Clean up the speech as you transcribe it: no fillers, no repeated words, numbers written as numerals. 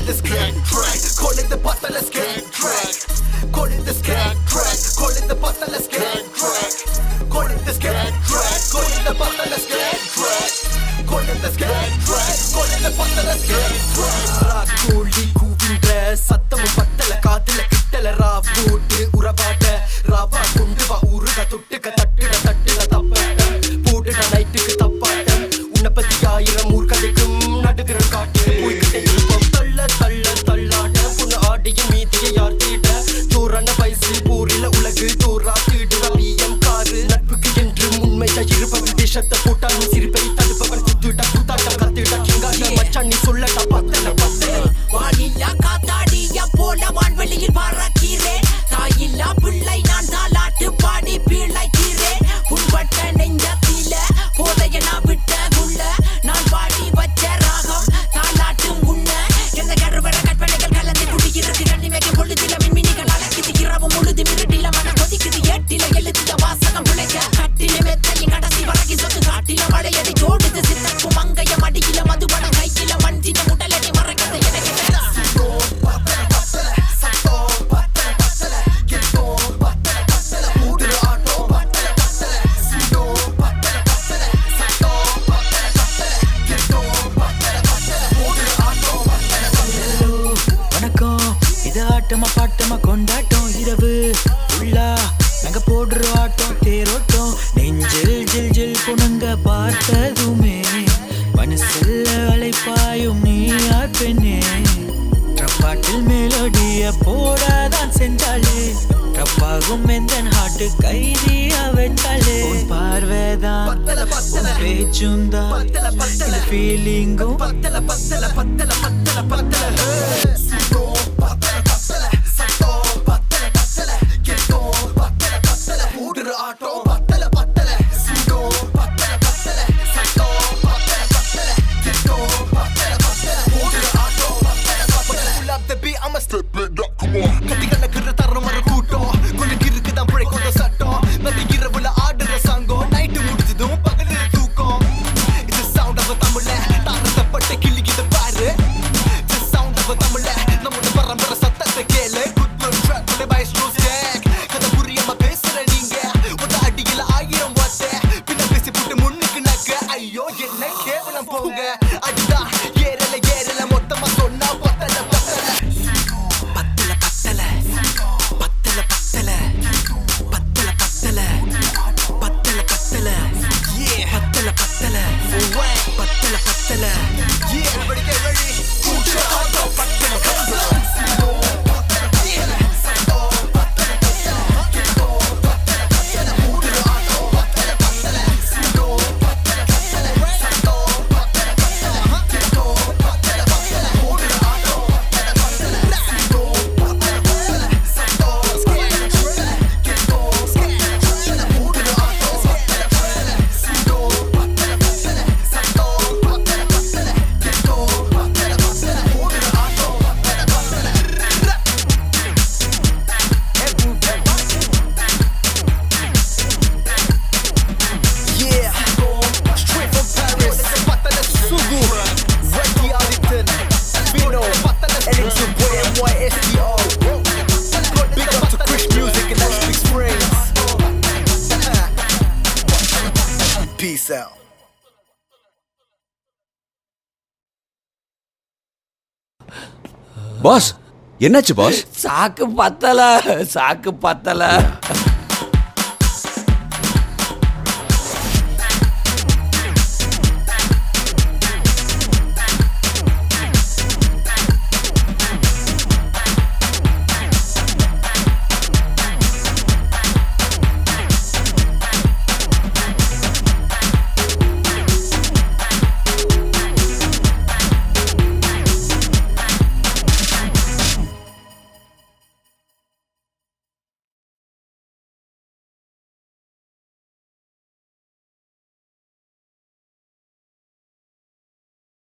This gang track, call it the Patalas gang track. Call it this gang track, call it the Patalas gang track. Call it this gang track, call it the Patalas gang track. Call it this gang track, call it the Patalas gang track. Rakoli kuvindra sattam pattala kaadila kittala raavoot uravaada rava kunduva uruga thottuka tattida tattila tappatta poodda night ku tappatta unnapati aayiram urkadikkum nadugira kaattu poikitte irupam talla talla tallada puna aadiyin meediya yaar theeda joorana vaisil poorila ulagu thoora theedura pm car natpukku endru unmaiya irupam deshatha potal siripai tadupavan kuttuda kutata kathida kingada machani sollata pattala pattala வானில்லா காத்தாடியா போல வான்வெளியில் பறக்கிறேன் தாயில்லா பிள்ளை நான் தாலாட்டு பாடி பிழைக்கிறேன் புண்பட்ட நெஞ்சத்தில போதைய நான் விட்ட குள்ள நான் பாடி வச்ச ராகம் தாலாட்டும் உண்ண எந்த கருவற கற்பனைகள் கலந்து குடிக்கிறது கண்ணிமைக்கு பொழுதில மின்மினிகள் அழைக்குது இரவு முழுது மிருட்டில மன கொதிக்குது ஏட்டில எழுதிய வாசகம் பிழைக்க கட்டில மெத்தையும் கடைசி வழக்கி சொத்து காட்டில மழையடி ஜோடுது சித்தப்பு மங்கைய மடியில மதுபடம் கையில மஞ்சின உடலடி மறைக்கதை எனக்கு ஆட்டமா பாட்டமா கொண்டாட்டம் இரவு உள்ளா நாங்க போடுற ஆட்டம் தேரோட்டம் நெஞ்சில் ஜில் ஜில் புனங்க பார்த்ததுமே மனசில் அலைப்பாயும் நீ யார் பெண்ணே ட்ரப்பாட்டில் மேலோடிய போடாதான் செஞ்சாலே ட்ரப்பாகும் எந்த ஹாட்டு கைதியா வச்சாலே பார்வைதான் பேச்சும் தான் ஃபீலிங்கும் Peace out. பாஸ் என்னாச்சு பாஸ்? சாக்கு பத்தல